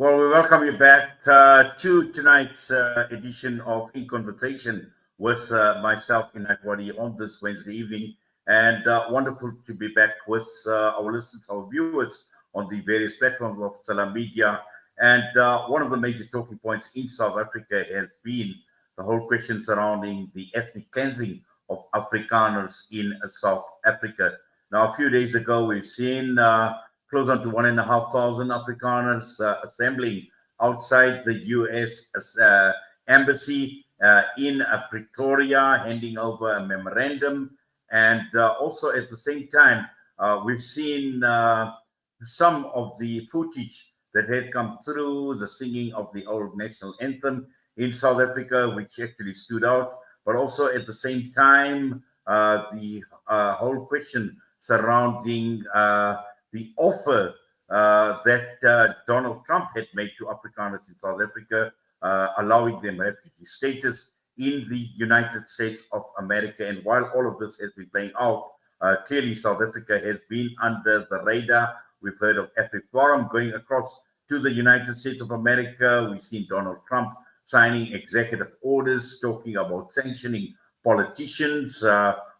Well, we welcome you back to tonight's edition of In Conversation with myself, Inagwadi, on this Wednesday evening. And wonderful to be back with our listeners, our viewers on the various platforms of social media. And one of the major talking points in South Africa has been the whole question surrounding the ethnic cleansing of Afrikaners in South Africa. Now, a few days ago, we've seen close on to 1,500 Afrikaners assembling outside the U.S. Embassy in Pretoria, handing over a memorandum. And also at the same time, we've seen some of the footage that had come through, the singing of the old national anthem in South Africa, which actually stood out. But also at the same time, the whole question surrounding the offer that Donald Trump had made to Afrikaners in South Africa, allowing them refugee status in the United States of America. And while all of this has been playing out, clearly South Africa has been under the radar. We've heard of AfriForum going across to the United States of America. We've seen Donald Trump signing executive orders talking about sanctioning politicians.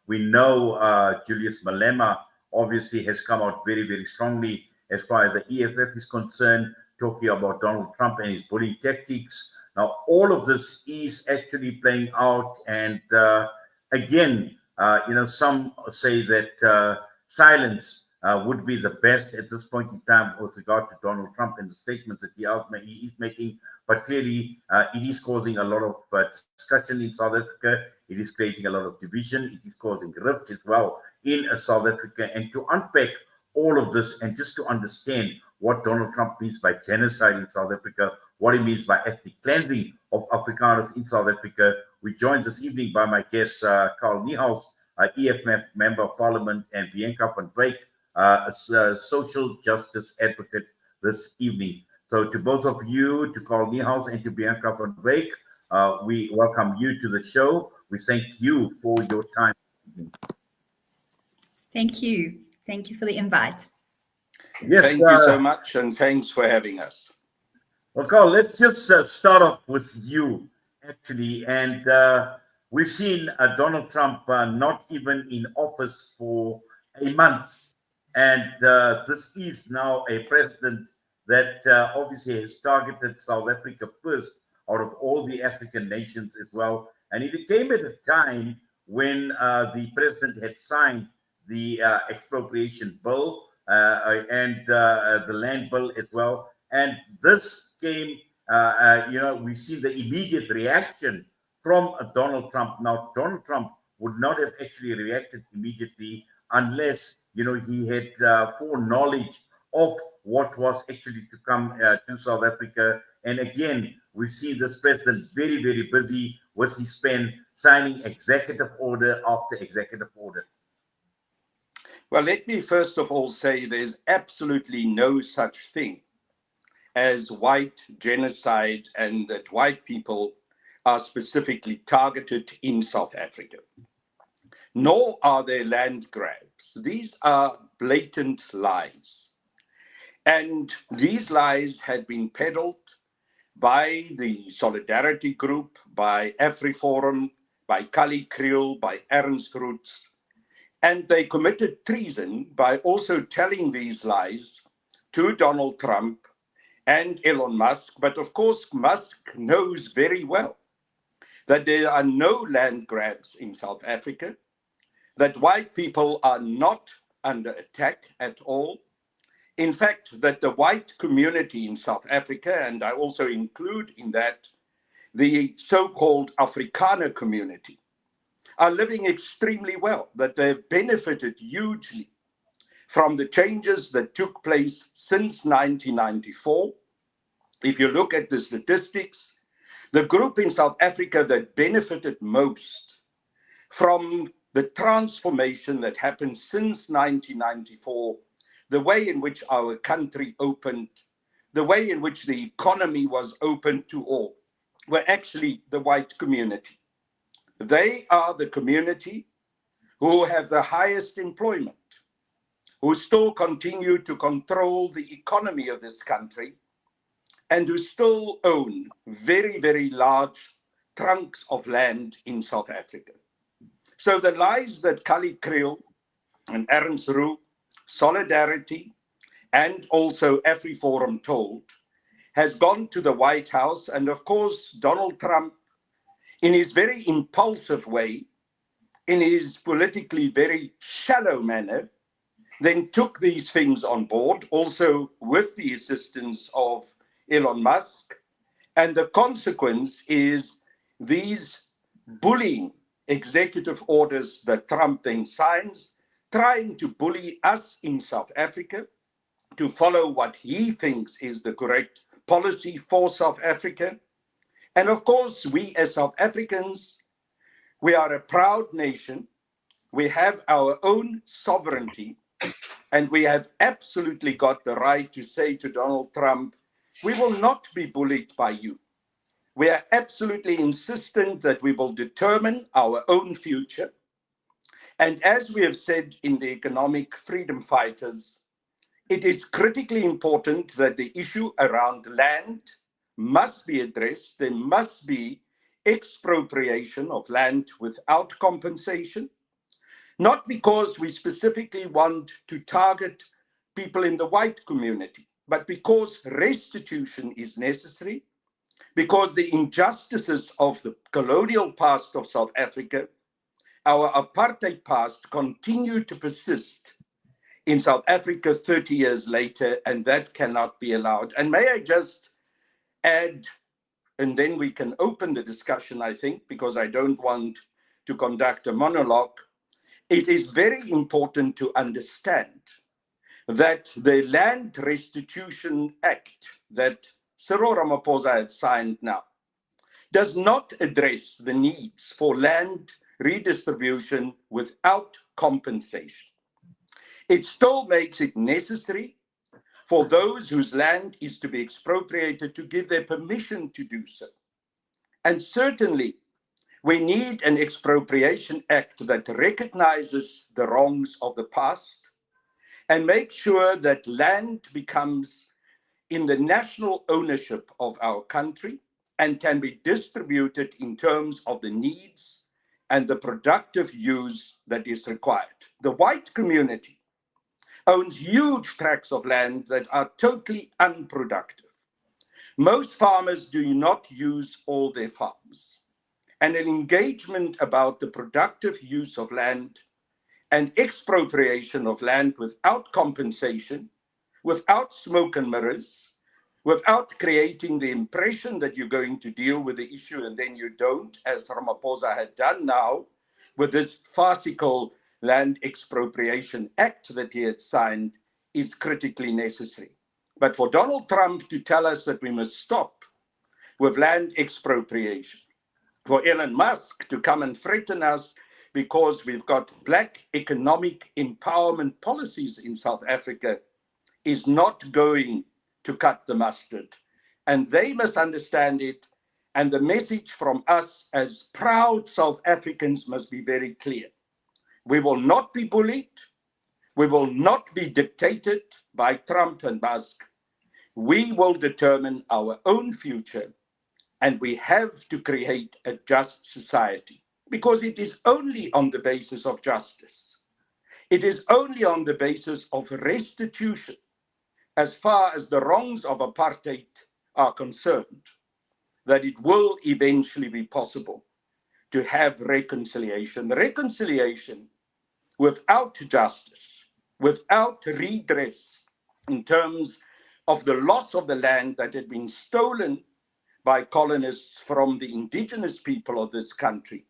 We know Julius Malema obviously has come out very, very strongly as far as the EFF is concerned, talking about Donald Trump and his bullying tactics. Now, all of this is actually playing out. And again, some say that silence would be the best at this point in time with regard to Donald Trump and the statements that he is making. But clearly, it is causing a lot of discussion in South Africa. It is creating a lot of division. It is causing rift as well in South Africa. And to unpack all of this and just to understand what Donald Trump means by genocide in South Africa, what he means by ethnic cleansing of Afrikaners in South Africa, we joined this evening by my guest, Carl Niehaus, EFF Member of Parliament, and Banca Van Wyk, a social justice advocate this evening. So to both of you, to Carl Niehaus and to Banca Van Wyk, we welcome you to the show. We thank you for your time. Thank you. Thank you for the invite. Yes, thank you so much, and thanks for having us. Well, Carl, let's just start off with you, actually. And we've seen Donald Trump not even in office for a month. And this is now a president that obviously has targeted South Africa first out of all the African nations as well. And it came at a time when the president had signed the expropriation bill and the land bill as well. And this came, we've seen the immediate reaction from Donald Trump. Now, Donald Trump would not have actually reacted immediately unless, he had foreknowledge of what was actually to come to South Africa. And again, we see this president very, very busy with his pen, signing executive order after executive order. Well, let me first of all say there's absolutely no such thing as white genocide and that white people are specifically targeted in South Africa. Nor are there land grabs. These are blatant lies. And these lies had been peddled by the Solidarity Group, by AfriForum, by Kali Kriel, by Ernst Roots. And they committed treason by also telling these lies to Donald Trump and Elon Musk. But of course, Musk knows very well that there are no land grabs in South Africa, that white people are not under attack at all. In fact, that the white community in South Africa, and I also include in that the so-called Afrikaner community, are living extremely well, that they've benefited hugely from the changes that took place since 1994. If you look at the statistics, the group in South Africa that benefited most from the transformation that happened since 1994, the way in which our country opened, the way in which the economy was open to all, were actually the white community. They are the community who have the highest employment, who still continue to control the economy of this country, and who still own very, very large trunks of land in South Africa. So the lies that Kali Kriel and Ernst Roux, Solidarity, and also AfriForum told has gone to the White House. And of course, Donald Trump, in his very impulsive way, in his politically very shallow manner, then took these things on board, also with the assistance of Elon Musk. And the consequence is these bullying executive orders that Trump then signs, trying to bully us in South Africa to follow what he thinks is the correct policy for South Africa. And of course, we as South Africans, we are a proud nation. We have our own sovereignty, and we have absolutely got the right to say to Donald Trump, we will not be bullied by you. We are absolutely insistent that we will determine our own future. And as we have said in the Economic Freedom Fighters, it is critically important that the issue around land must be addressed. There must be expropriation of land without compensation, not because we specifically want to target people in the white community, but because restitution is necessary, because the injustices of the colonial past of South Africa, our apartheid past, continue to persist in South Africa 30 years later, and that cannot be allowed. And may I just add, and then we can open the discussion, I think, because I don't want to conduct a monologue. It is very important to understand that the Land Restitution Act that Cyril Ramaphosa had signed now does not address the needs for land redistribution without compensation. It still makes it necessary for those whose land is to be expropriated to give their permission to do so. And certainly, we need an expropriation act that recognizes the wrongs of the past and makes sure that land becomes in the national ownership of our country and can be distributed in terms of the needs and the productive use that is required. The white community owns huge tracts of land that are totally unproductive. Most farmers do not use all their farms. And an engagement about the productive use of land and expropriation of land without compensation, without smoke and mirrors, without creating the impression that you're going to deal with the issue and then you don't, as Ramaphosa had done now with this farcical Land Expropriation Act that he had signed, is critically necessary. But for Donald Trump to tell us that we must stop with land expropriation, for Elon Musk to come and threaten us because we've got black economic empowerment policies in South Africa, is not going to cut the mustard. And they must understand it. And the message from us as proud South Africans must be very clear. We will not be bullied. We will not be dictated by Trump and Musk. We will determine our own future. And we have to create a just society, because it is only on the basis of justice. It is only on the basis of restitution, as far as the wrongs of apartheid are concerned, that it will eventually be possible to have reconciliation. Reconciliation without justice, without redress in terms of the loss of the land that had been stolen by colonists from the indigenous people of this country.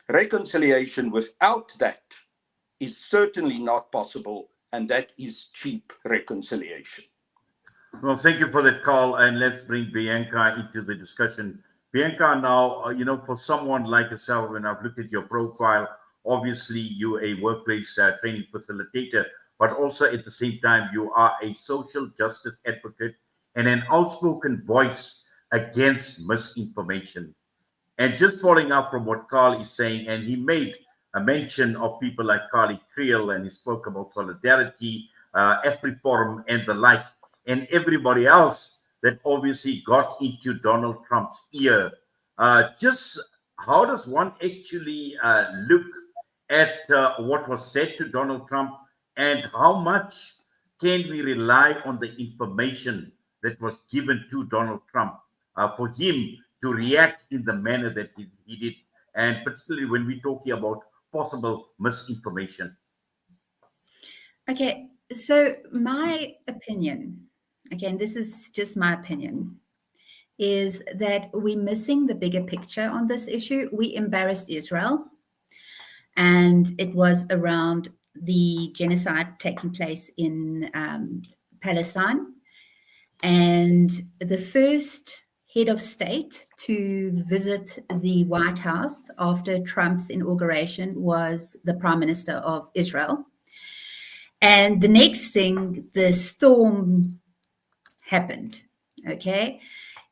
Reconciliation without that is certainly not possible, and that is cheap reconciliation. Well, thank you for that call, and let's bring Bianca into the discussion. Bianca, now, for someone like yourself, when I've looked at your profile, obviously you're a workplace training facilitator, but also at the same time, you are a social justice advocate and an outspoken voice against misinformation. And just following up from what Carl is saying, and he made a mention of people like Kali Kriel, and he spoke about Solidarity, AfriForum, and the like, and everybody else that obviously got into Donald Trump's ear. Just how does one actually look at what was said to Donald Trump, and how much can we rely on the information that was given to Donald Trump for him to react in the manner that he did, and particularly when we're talking about possible misinformation? Okay, so my opinion, again, this is just my opinion, is that we're missing the bigger picture on this issue. We embarrassed Israel, and it was around the genocide taking place in Palestine. And the first head of state to visit the White House after Trump's inauguration was the Prime Minister of Israel. And the next thing, the storm happened, okay?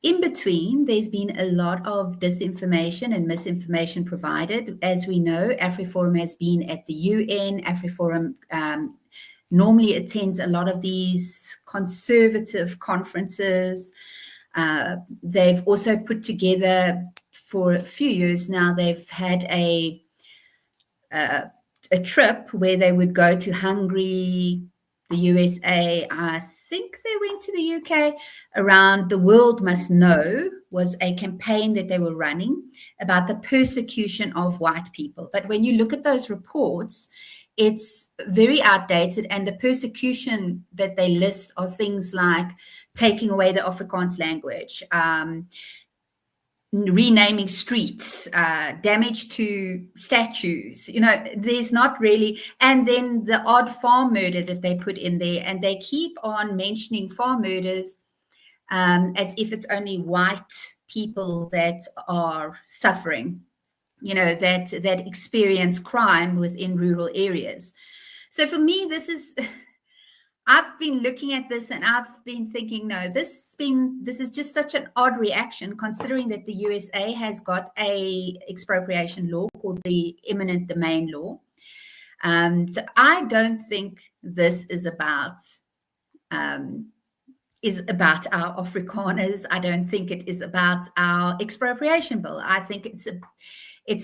In between, there's been a lot of disinformation and misinformation provided. As we know, AfriForum has been at the UN. AfriForum normally attends a lot of these conservative conferences. They've also put together, for a few years now, they've had a trip where they would go to Hungary, the USA. I think they went to the UK. Around the World Must Know was a campaign that they were running about the persecution of white people. But when you look at those reports, it's very outdated, and the persecution that they list are things like taking away the Afrikaans language, renaming streets, damage to statues. There's not really, and then the odd farm murder that they put in there, and they keep on mentioning farm murders as if it's only white people that are suffering, that experience crime within rural areas. So for me, I've been looking at this and I've been thinking, no, this is just such an odd reaction, considering that the USA has got a expropriation law called the eminent domain law. So I don't think this is about our Afrikaners. I don't think it is about our expropriation bill. I think it's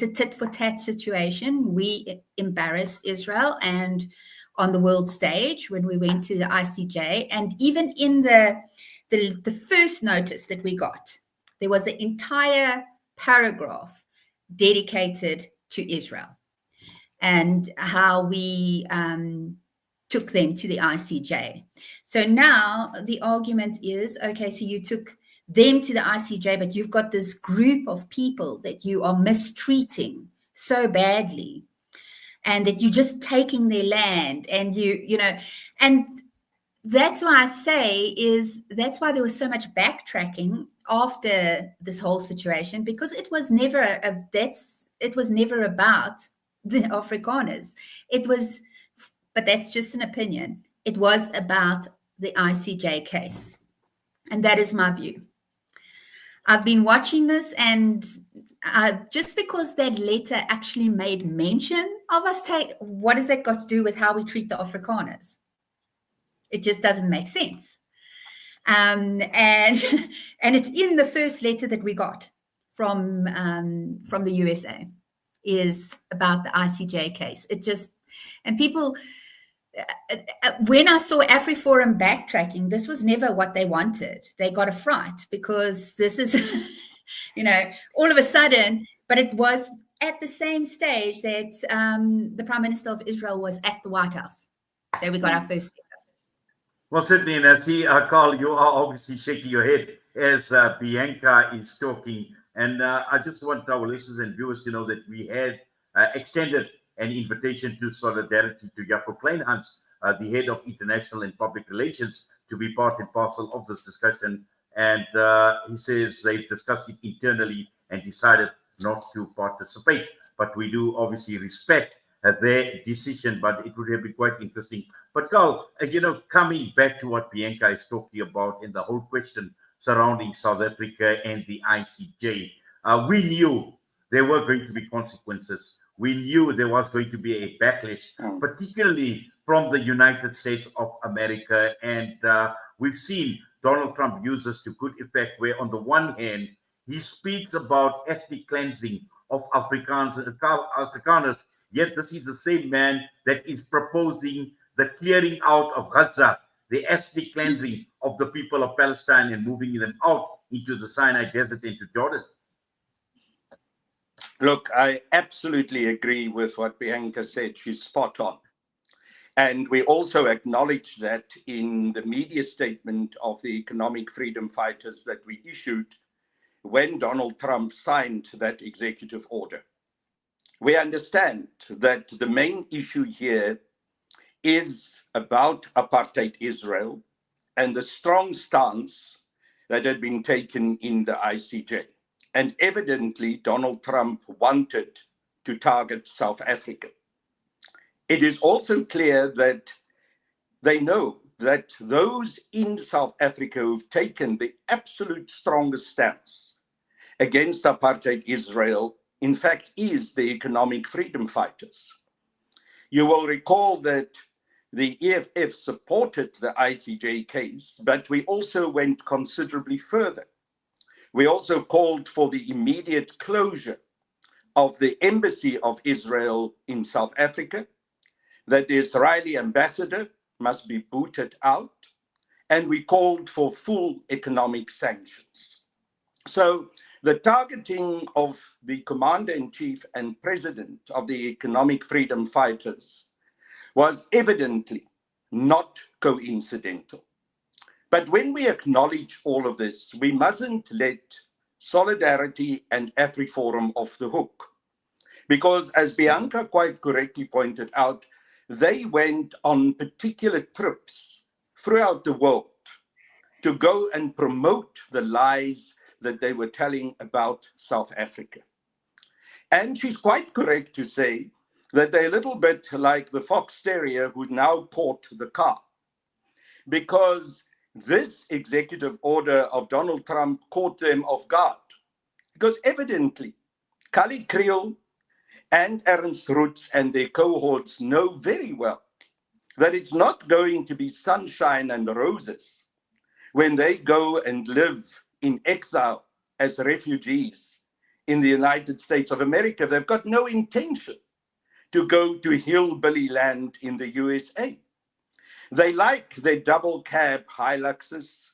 a tit for tat situation. We embarrassed Israel and on the world stage when we went to the ICJ, and even in the first notice that we got, there was an entire paragraph dedicated to Israel and how we took them to the ICJ. So now the argument is, okay, so you took them to the ICJ, but you've got this group of people that you are mistreating so badly, and that you're just taking their land, and and that's why I say that's why there was so much backtracking after this whole situation, because it was never about the Afrikaners. But that's just an opinion. It was about the ICJ case, and that is my view. I've been watching this, and just because that letter actually made mention of us what has that got to do with how we treat the Afrikaners? It just doesn't make sense. And it's in the first letter that we got from the USA, is about the ICJ case. And people, when I saw AfriForum backtracking, this was never what they wanted. They got a fright, because this is, all of a sudden, but it was at the same stage that the Prime Minister of Israel was at the White House. There we got our first step. Well, certainly, and as Carl, you are obviously shaking your head as Bianca is talking. And I just want our listeners and viewers to know that we had extended an invitation to solidarity to Jaco Kleinhans, the head of international and public relations, to be part and parcel of this discussion. And he says they've discussed it internally and decided not to participate. But we do obviously respect their decision, but it would have been quite interesting. But Carl, coming back to what Bianca is talking about in the whole question surrounding South Africa and the ICJ, we knew there were going to be consequences. We knew there was going to be a backlash, particularly from the United States of America. And we've seen Donald Trump uses to good effect, where on the one hand, he speaks about ethnic cleansing of Afrikaners, yet this is the same man that is proposing the clearing out of Gaza, the ethnic cleansing of the people of Palestine and moving them out into the Sinai Desert, into Jordan. Look, I absolutely agree with what Bianca said. She's spot on. And we also acknowledge that in the media statement of the economic freedom fighters that we issued when Donald Trump signed that executive order. We understand that the main issue here is about apartheid Israel and the strong stance that had been taken in the ICJ. And evidently, Donald Trump wanted to target South Africa. It is also clear that they know that those in South Africa who've taken the absolute strongest stance against apartheid Israel, in fact, is the economic freedom fighters. You will recall that the EFF supported the ICJ case, but we also went considerably further. We also called for the immediate closure of the embassy of Israel in South Africa, that the Israeli ambassador must be booted out, and we called for full economic sanctions. So the targeting of the commander-in-chief and president of the economic freedom fighters was evidently not coincidental. But when we acknowledge all of this, we mustn't let Solidarity and AfriForum off the hook. Because as Bianca quite correctly pointed out, they went on particular trips throughout the world to go and promote the lies that they were telling about South Africa. And she's quite correct to say that they're a little bit like the fox terrier who now caught the car, because this executive order of Donald Trump caught them off guard. Because evidently, Kali Kriel and Ernst Roets and their cohorts know very well that it's not going to be sunshine and roses when they go and live in exile as refugees in the United States of America. They've got no intention to go to hillbilly land in the USA. They like their double cab Hiluxes.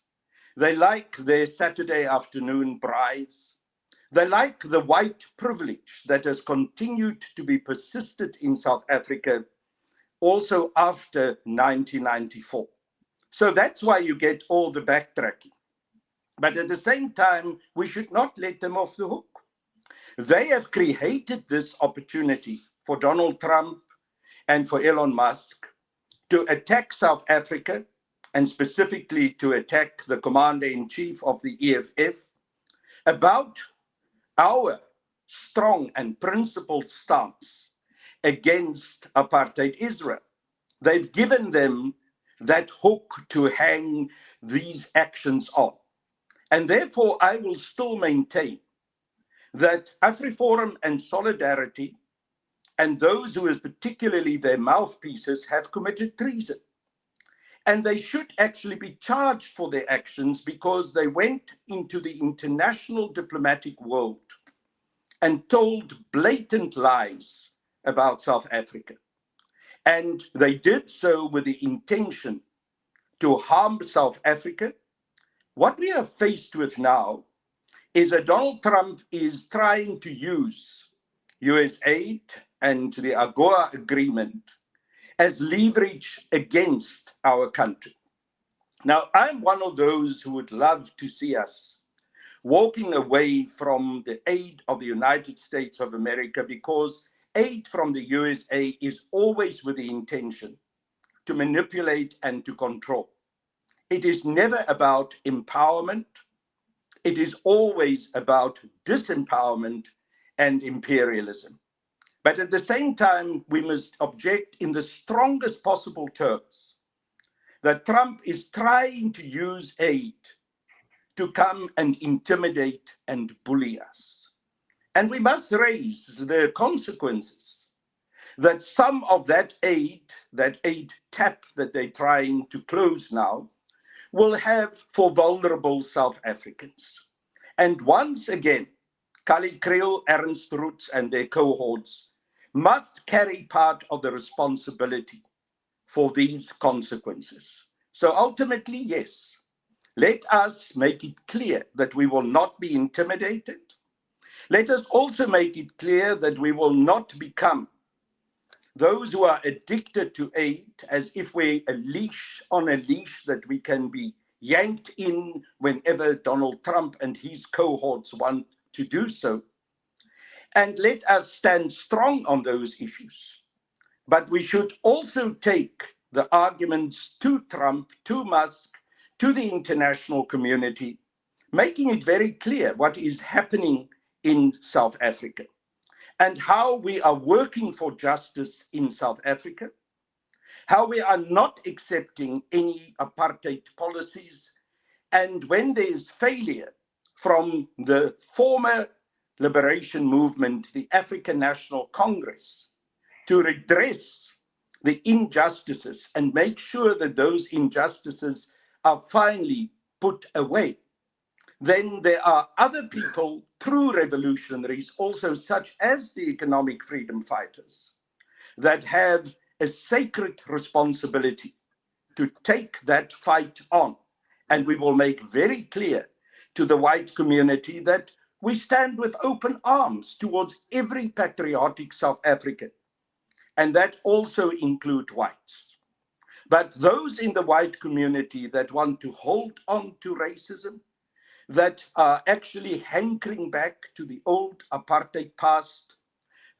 They like their Saturday afternoon braais. They like the white privilege that has continued to be persisted in South Africa also after 1994. So that's why you get all the backtracking. But at the same time, we should not let them off the hook. They have created this opportunity for Donald Trump and for Elon Musk to attack South Africa, and specifically to attack the commander-in-chief of the EFF about our strong and principled stance against apartheid Israel. They've given them that hook to hang these actions on. And therefore, I will still maintain that AfriForum and Solidarity and those who are particularly their mouthpieces have committed treason. And they should actually be charged for their actions, because they went into the international diplomatic world and told blatant lies about South Africa. And they did so with the intention to harm South Africa. What we are faced with now is that Donald Trump is trying to use US aid and the AGOA agreement as leverage against our country. Now, I'm one of those who would love to see us walking away from the aid of the United States of America, because aid from the USA is always with the intention to manipulate and to control. It is never about empowerment. It is always about disempowerment and imperialism. But at the same time, we must object in the strongest possible terms that Trump is trying to use aid to come and intimidate and bully us. And we must raise the consequences that some of that aid tap that they're trying to close now, will have for vulnerable South Africans. And once again, Kali Kriel, Ernst Roots, and their cohorts must carry part of the responsibility for these consequences. So ultimately, yes, let us make it clear that we will not be intimidated. Let us also make it clear that we will not become those who are addicted to aid, as if we're a leash on a leash that we can be yanked in whenever Donald Trump and his cohorts want to do so. And let us stand strong on those issues. But we should also take the arguments to Trump, to Musk, to the international community, making it very clear what is happening in South Africa and how we are working for justice in South Africa, how we are not accepting any apartheid policies, and when there is failure from the former liberation movement, the African National Congress, to redress the injustices and make sure that those injustices are finally put away, then there are other people, true revolutionaries, also such as the economic freedom fighters, that have a sacred responsibility to take that fight on. And we will make very clear to the white community that we stand with open arms towards every patriotic South African, and that also include whites. But those in the white community that want to hold on to racism, that are actually hankering back to the old apartheid past,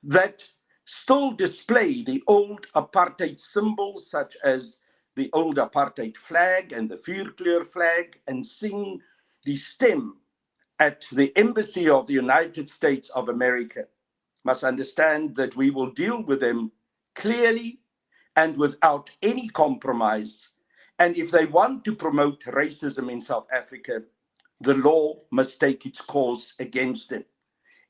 that still display the old apartheid symbols such as the old apartheid flag and the vuurkleur flag, and sing the stem at the embassy of the United States of America, must understand that we will deal with them clearly and without any compromise. And if they want to promote racism in South Africa, the law must take its course against them.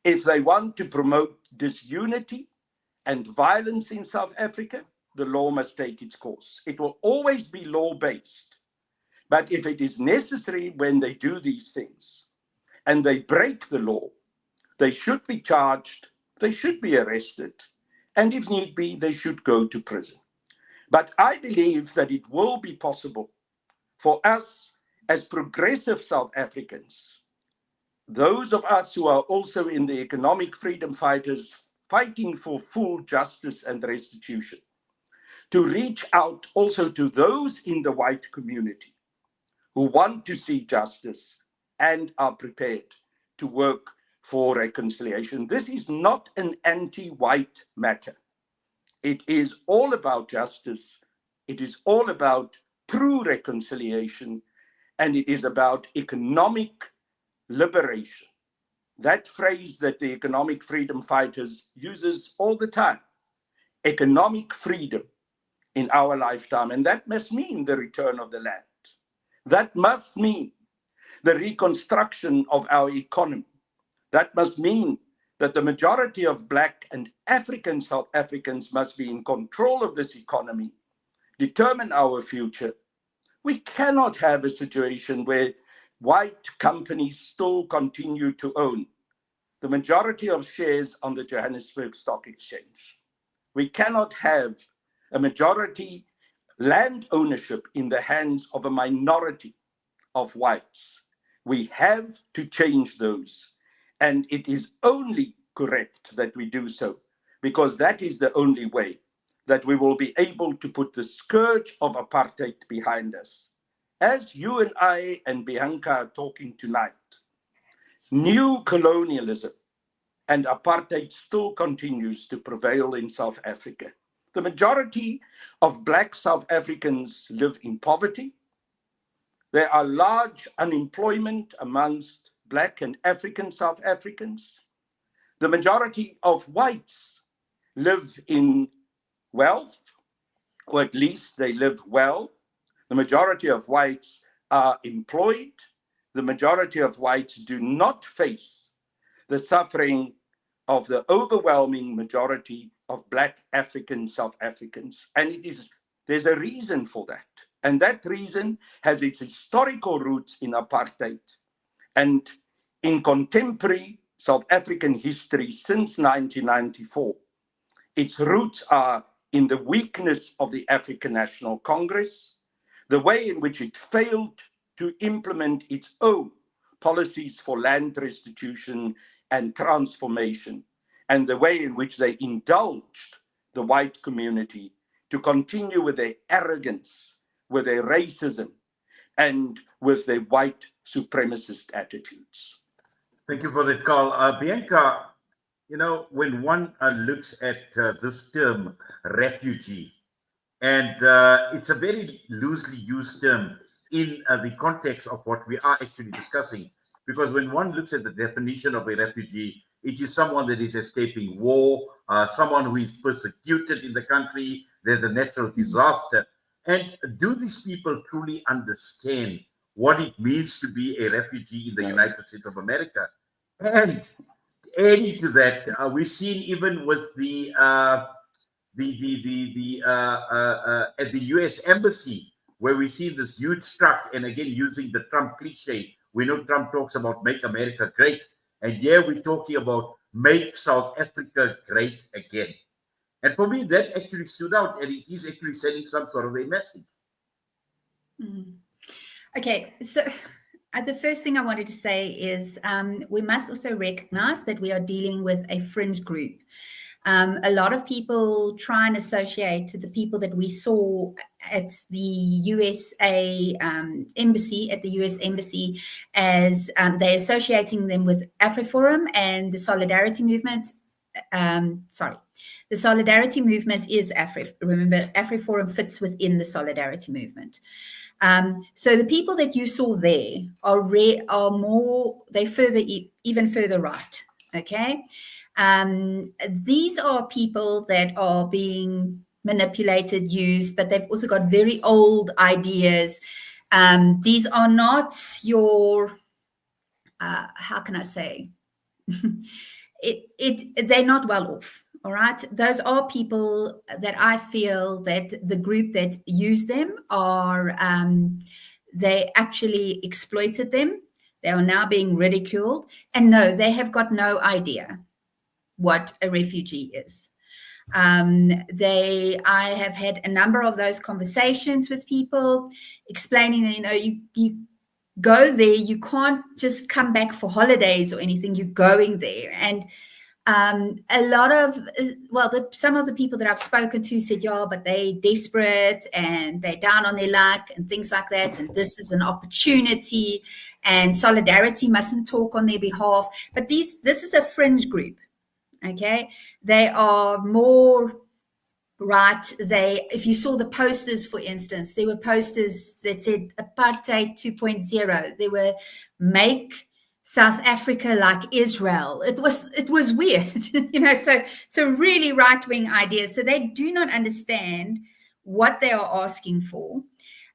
If they want to promote disunity and violence in South Africa, the law must take its course. It will always be law-based. But if it is necessary when they do these things and they break the law, they should be charged, they should be arrested, and if need be, they should go to prison. But I believe that it will be possible for us as progressive South Africans, those of us who are also in the economic freedom fighters fighting for full justice and restitution, to reach out also to those in the white community who want to see justice and are prepared to work for reconciliation. This is not an anti-white matter. It is all about justice. It is all about true reconciliation, and it is about economic liberation. That phrase that the economic freedom fighters uses all the time, economic freedom in our lifetime. And that must mean the return of the land. That must mean the reconstruction of our economy. That must mean that the majority of Black and African South Africans must be in control of this economy, determine our future. We cannot have a situation where white companies still continue to own the majority of shares on the Johannesburg Stock Exchange. We cannot have a majority land ownership in the hands of a minority of whites. We have to change those. And it is only correct that we do so, because that is the only way that we will be able to put the scourge of apartheid behind us. As you and I and Bianca are talking tonight, new colonialism and apartheid still continues to prevail in South Africa. The majority of Black South Africans live in poverty. There are large unemployment amongst Black and African South Africans. The majority of whites live in wealth, or at least they live well. The majority of whites are employed. The majority of whites do not face the suffering of the overwhelming majority of Black African South Africans. And there's a reason for that. And that reason has its historical roots in apartheid. And in contemporary South African history since 1994, its roots are in the weakness of the African National Congress, the way in which it failed to implement its own policies for land restitution and transformation, and the way in which they indulged the white community to continue with their arrogance, with their racism, and with their white supremacist attitudes. Thank you for that, Carl. Bianca, you know, when one looks at this term, refugee, and it's a very loosely used term in the context of what we are actually discussing, because when one looks at the definition of a refugee, it is someone that is escaping war, someone who is persecuted in the country, there's a natural disaster. And do these people truly understand what it means to be a refugee in the United States of America? And adding to that, we've seen even with at the U.S. Embassy, where we see this huge truck, and again using the Trump cliche, we know Trump talks about "Make America Great," and here we're talking about "Make South Africa Great Again." And for me, that actually stood out, and it is actually sending some sort of a message. Okay, so the first thing I wanted to say is we must also recognize that we are dealing with a fringe group. A lot of people try and associate the people that we saw at the USA embassy, as they're associating them with AfriForum and the Solidarity Movement. The Solidarity Movement is remember, AfriForum fits within the Solidarity Movement. So the people that you saw there are even further right. Okay. These are people that are being manipulated, used, but they've also got very old ideas. These are not your, how can I say, they're not well off. All right. Those are people that I feel that the group that used them are, they actually exploited them. They are now being ridiculed. And no, they have got no idea what a refugee is. I have had a number of those conversations with people explaining that, you go there, you can't just come back for holidays or anything, you're going there. And a lot of, some of the people that I've spoken to said, yeah, but they're desperate and they're down on their luck and things like that. And this is an opportunity and Solidarity mustn't talk on their behalf. But this is a fringe group. Okay. They are more right. If you saw the posters, for instance, there were posters that said apartheid 2.0. They were make South Africa like Israel. It was weird, so really right-wing ideas. So they do not understand what they are asking for.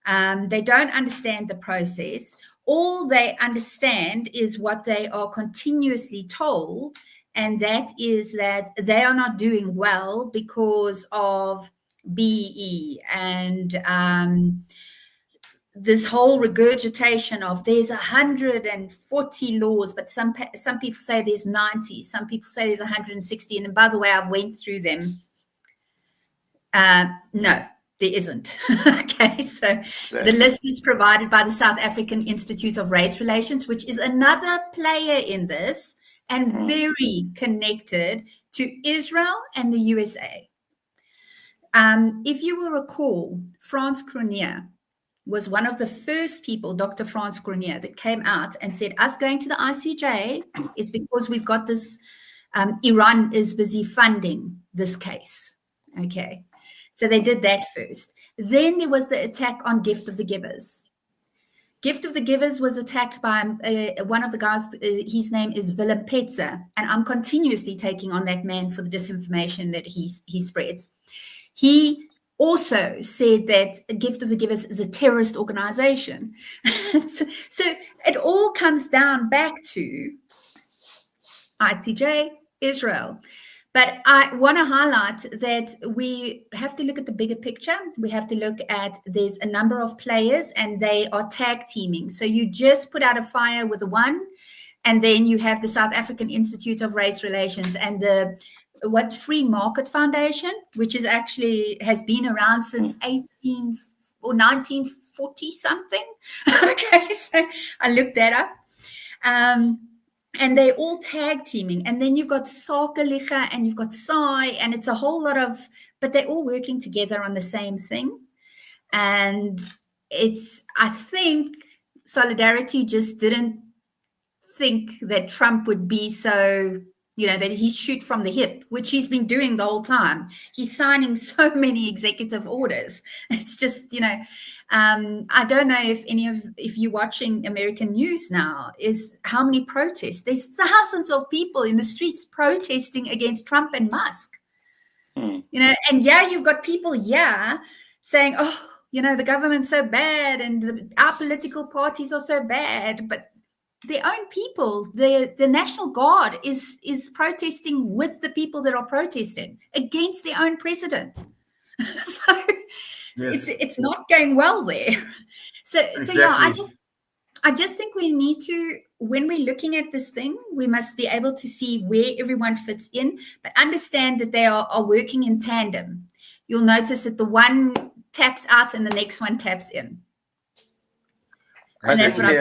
They don't understand the process. All they understand is what they are continuously told, and that is that they are not doing well because of BE and this whole regurgitation of there's 140 laws, but some people say there's 90, some people say there's 160. And by the way, I've went through them. No, there isn't. Okay, so the list is provided by the South African Institute of Race Relations, which is another player in this and very connected to Israel and the USA. If you will recall, Frans Cronje was one of the first people, Dr. Frans Cronje, that came out and said, us going to the ICJ is because we've got this, Iran is busy funding this case. Okay. So they did that first. Then there was the attack on Gift of the Givers. Gift of the Givers was attacked by one of the guys, his name is Willem Petzer, and I'm continuously taking on that man for the disinformation that he spreads. He also said that Gift of the Givers is a terrorist organization. So it all comes down back to ICJ, Israel. But I want to highlight that we have to look at the bigger picture. We have to look at there's a number of players and they are tag teaming. So you just put out a fire with one, and then you have the South African Institute of Race Relations and the Free Market Foundation, which is actually has been around since 18 or 1940 something. Okay, so I looked that up. And they're all tag teaming. And then you've got Sakelige and you've got Sai, and it's a whole lot of, but they're all working together on the same thing. And I think Solidarity just didn't think that Trump would be so, that he'd shoot from the hip, which he's been doing the whole time. He's signing so many executive orders. It's just, I don't know if you're watching American news now, is how many protests. There's thousands of people in the streets protesting against Trump and Musk. And you've got people saying, oh, the government's so bad and our political parties are so bad, but their own people, the National Guard is protesting with the people that are protesting against their own president. So it's not going well there. So Exactly. I just think we need to, when we're looking at this thing, we must be able to see where everyone fits in, but understand that they are working in tandem. You'll notice that the one taps out and the next one taps in. And that's what I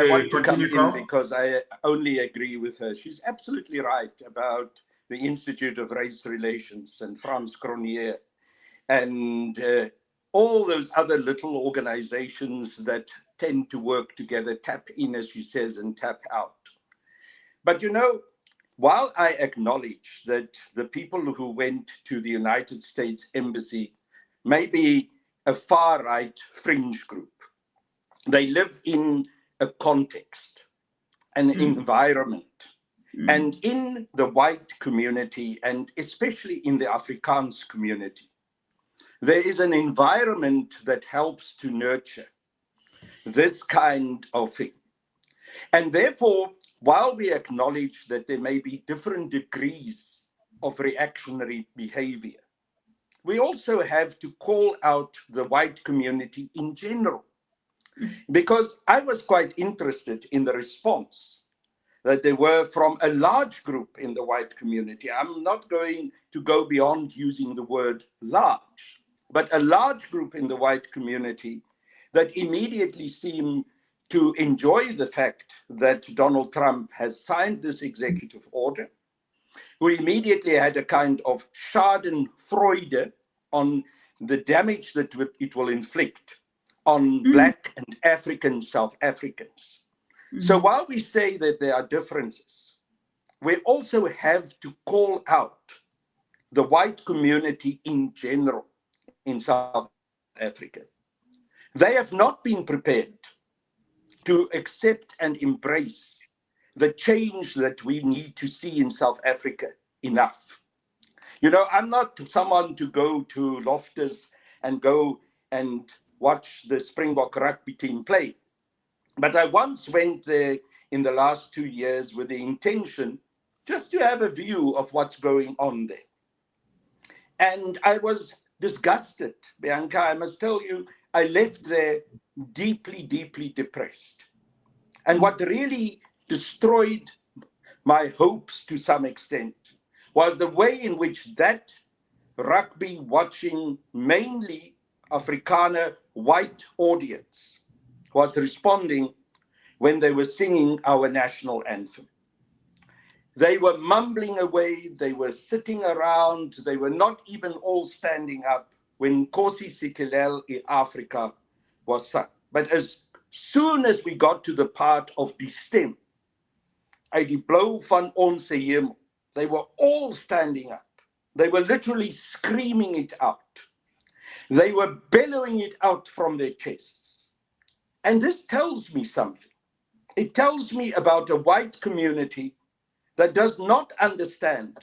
want to come in because I only agree with her. She's absolutely right about the Institute of Race Relations and Frans Cronje and all those other little organizations that tend to work together, tap in, as she says, and tap out. But while I acknowledge that the people who went to the United States Embassy may be a far-right fringe group, they live in a context, an environment. And in the white community, and especially in the Afrikaans community, there is an environment that helps to nurture this kind of thing. And therefore, while we acknowledge that there may be different degrees of reactionary behavior, we also have to call out the white community in general. Because I was quite interested in the response that there were from a large group in the white community. I'm not going to go beyond using the word large, but a large group in the white community that immediately seemed to enjoy the fact that Donald Trump has signed this executive order, who immediately had a kind of schadenfreude on the damage that it will inflict on Black and African South Africans. So while we say that there are differences, we also have to call out the white community in general in South Africa. They have not been prepared to accept and embrace the change that we need to see in South Africa enough. I'm not someone to go to Loftus and go and watch the Springbok rugby team play. But I once went there in the last 2 years with the intention just to have a view of what's going on there. And I was disgusted, Bianca. I must tell you, I left there deeply, deeply depressed. And what really destroyed my hopes to some extent was the way in which that rugby watching, mainly Afrikaner white audience was responding when they were singing our national anthem. They were mumbling away, they were sitting around, they were not even all standing up when Nkosi Sikelel in Africa was sung. But as soon as we got to the part of die stem, uit die blauw van onze hemel, they were all standing up. They were literally screaming it out. They were bellowing it out from their chests. And this tells me something. It tells me about a white community that does not understand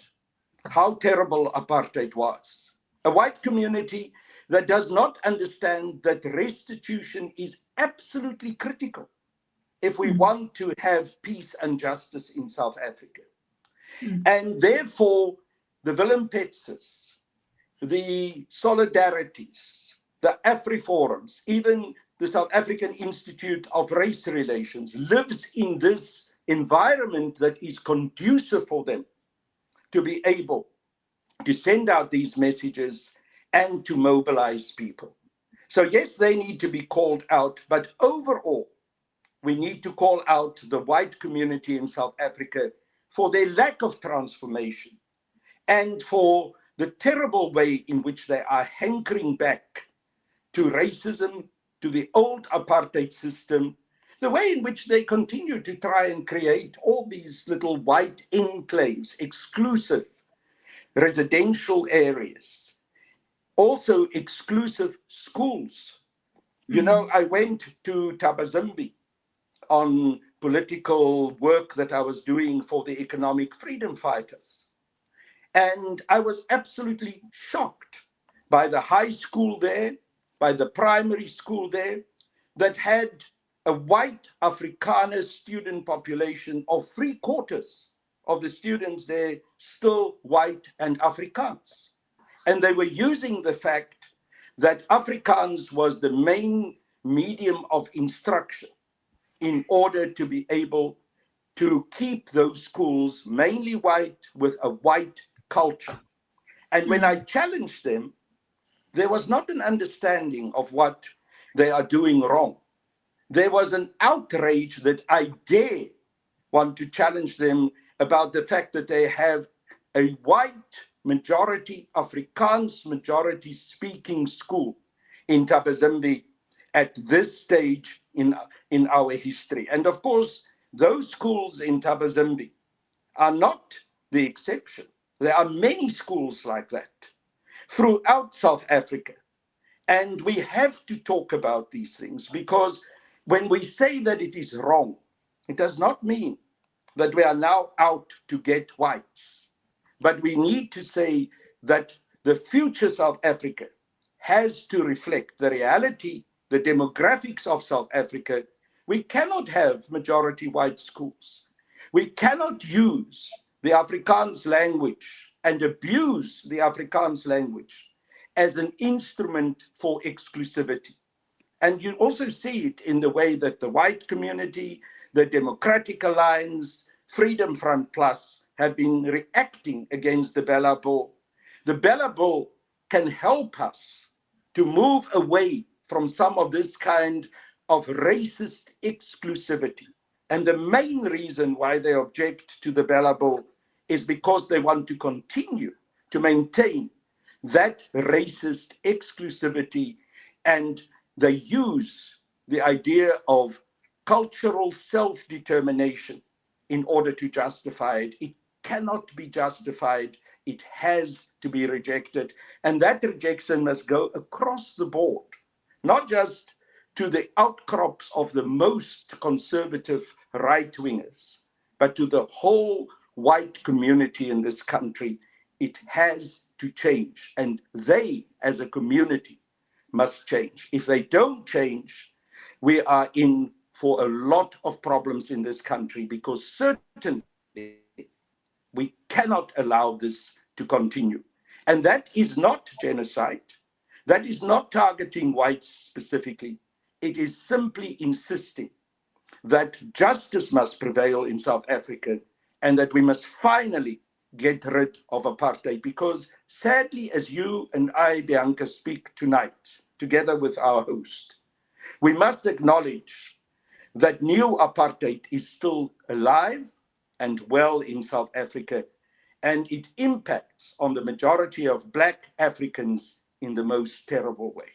how terrible apartheid was. A white community that does not understand that restitution is absolutely critical if we want to have peace and justice in South Africa. And therefore, the Willem Petzes, the Solidarities, the AfriForums, even the South African Institute of Race Relations lives in this environment that is conducive for them to be able to send out these messages and to mobilize people. So yes, they need to be called out, but overall, we need to call out the white community in South Africa for their lack of transformation and for the terrible way in which they are hankering back to racism, to the old apartheid system, the way in which they continue to try and create all these little white enclaves, exclusive residential areas, also exclusive schools. You know, I went to Tabazimbi on political work that I was doing for the economic freedom fighters. And I was absolutely shocked by the high school there, by the primary school there, that had a white Afrikaner student population of 3/4 of the students there still white and Afrikaans. And they were using the fact that Afrikaans was the main medium of instruction in order to be able to keep those schools mainly white with a white culture. And when I challenged them, there was not an understanding of what they are doing wrong. There was an outrage that I dare want to challenge them about the fact that they have a white majority, Afrikaans majority speaking school in Tabazimbi at this stage in our history. And of course, those schools in Tabazimbi are not the exception. There are many schools like that throughout South Africa. And we have to talk about these things, because when we say that it is wrong, it does not mean that we are now out to get whites. But we need to say that the future South Africa has to reflect the reality, the demographics of South Africa. We cannot have majority white schools. We cannot use the Afrikaans language and abuse the Afrikaans language as an instrument for exclusivity. And you also see it in the way that the white community, the Democratic Alliance, Freedom Front Plus have been reacting against the Bella Bill. The Bella Bill can help us to move away from some of this kind of racist exclusivity. And the main reason why they object to the Bella Bill is because they want to continue to maintain that racist exclusivity, and they use the idea of cultural self-determination in order to justify it. It cannot be justified. It has to be rejected. And that rejection must go across the board, not just to the outcrops of the most conservative right-wingers, but to the whole white community in this country. It has to change, and they as a community must change. If they don't change, we are in for a lot of problems in this country, because certainly we cannot allow this to continue. And that is not genocide. That is not targeting whites specifically. It is simply insisting that justice must prevail in South Africa, and that we must finally get rid of apartheid. Because sadly, as you and I, Bianca, speak tonight, together with our host, we must acknowledge that new apartheid is still alive and well in South Africa, and it impacts on the majority of Black Africans in the most terrible way.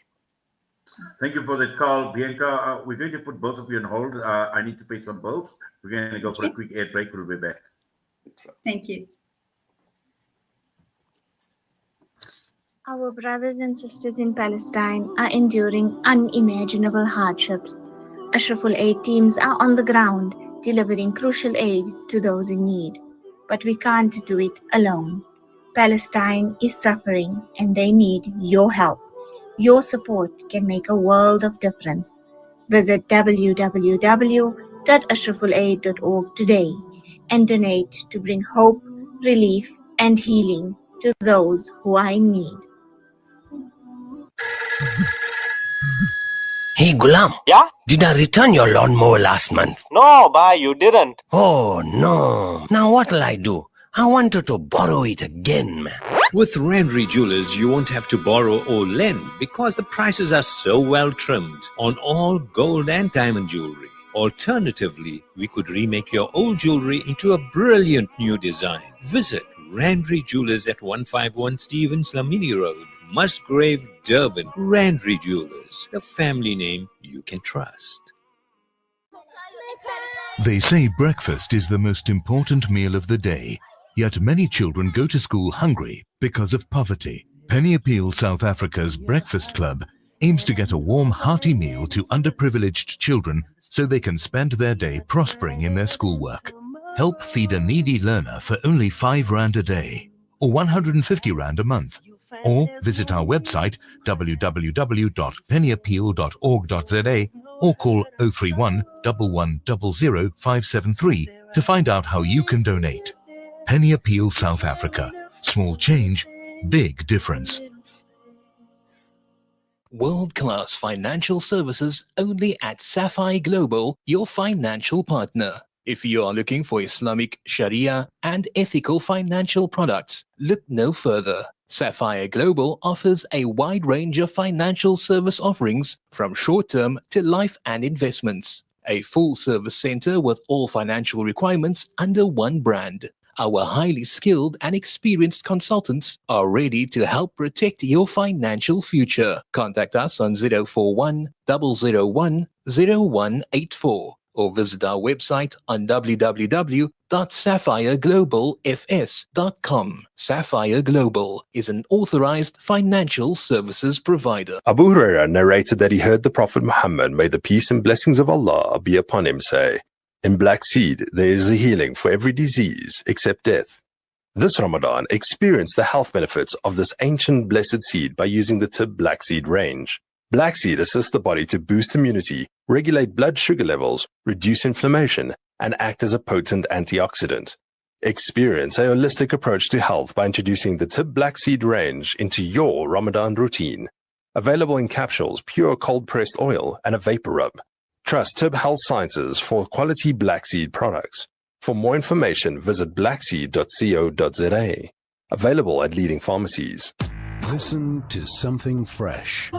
Thank you for that call, Bianca. We're going to put both of you on hold. I need to pay some bills. We're going to go for a quick air break. We'll be back. Thank you. Our brothers and sisters in Palestine are enduring unimaginable hardships. Ashraful Aid teams are on the ground, delivering crucial aid to those in need. But we can't do it alone. Palestine is suffering, and they need your help. Your support can make a world of difference. Visit www.ashrafulaid.org today and donate to bring hope, relief, and healing to those who are in need. Hey Gulam, Yeah? did I return your lawnmower last month? No, bye, you didn't. Oh no. Now what'll I do? I wanted to borrow it again, man. With Randry Jewelers, you won't have to borrow or lend because the prices are so well trimmed on all gold and diamond jewelry. Alternatively, we could remake your old jewelry into a brilliant new design. Visit Randry Jewelers at 151 Stevens Lamini Road, Musgrave, Durban. Randry Jewelers, the family name you can trust. They say breakfast is the most important meal of the day, yet many children go to school hungry because of poverty. Penny Appeal South Africa's Breakfast Club aims to get a warm, hearty meal to underprivileged children so they can spend their day prospering in their schoolwork. Help feed a needy learner for only 5 Rand a day, or 150 Rand a month. Or visit our website www.pennyappeal.org.za or call 031 1100 573 to find out how you can donate. Penny Appeal South Africa. Small change, big difference. World-class financial services only at Sapphire Global, your financial partner. If you are looking for Islamic, Sharia, and ethical financial products, look no further. Sapphire Global offers a wide range of financial service offerings from short-term to life and investments. A full-service center with all financial requirements under one brand. Our highly skilled and experienced consultants are ready to help protect your financial future. Contact us on 041 001 0184 or visit our website on www.sapphireglobalfs.com. Sapphire Global is an authorized financial services provider. Abu Huraira narrated that he heard the Prophet Muhammad, may the peace and blessings of Allah be upon him, say, "In black seed there is a healing for every disease except death." This Ramadan, experience the health benefits of this ancient blessed seed by using the Tib Black Seed range. Black seed assists the body to boost immunity, regulate blood sugar levels, reduce inflammation, and act as a potent antioxidant. Experience a holistic approach to health by introducing the Tib Black Seed range into your Ramadan routine. Available in capsules, pure cold-pressed oil, and a vapor rub. Trust Tib Health Sciences for quality black seed products. For more information, visit blackseed.co.za. Available at leading pharmacies. Listen to something fresh.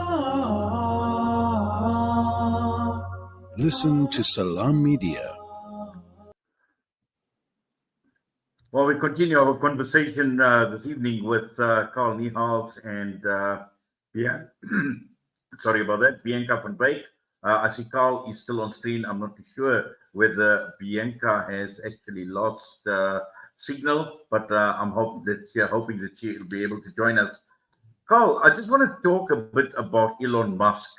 Listen to Salam Media. Well, we continue our conversation this evening with Carl Niehaus and sorry about that, Banca Van Wyk. I see Carl is still on screen. I'm not too sure whether Bianca has actually lost signal, but I'm hoping that she will be able to join us. Carl, I just want to talk a bit about Elon Musk.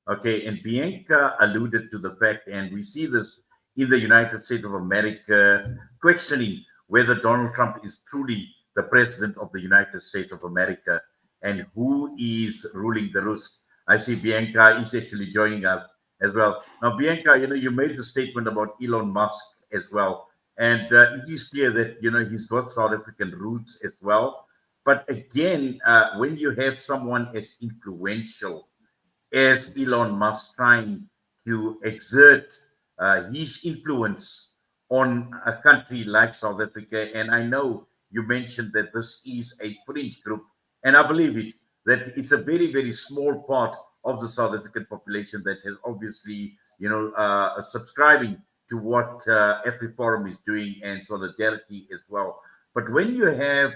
Okay, and Bianca alluded to the fact, and we see this in the United States of America, questioning whether Donald Trump is truly the president of the United States of America and who is ruling the roost. I see Bianca is actually joining us as well. Now, Bianca, you made the statement about Elon Musk as well. And it is clear that, he's got South African roots as well. But again, when you have someone as influential as Elon Musk trying to exert his influence on a country like South Africa, and I know you mentioned that this is a fringe group, and I believe it, that it's a very, very small part of the South African population that has obviously, subscribing to what AfriForum is doing and solidarity as well. But when you have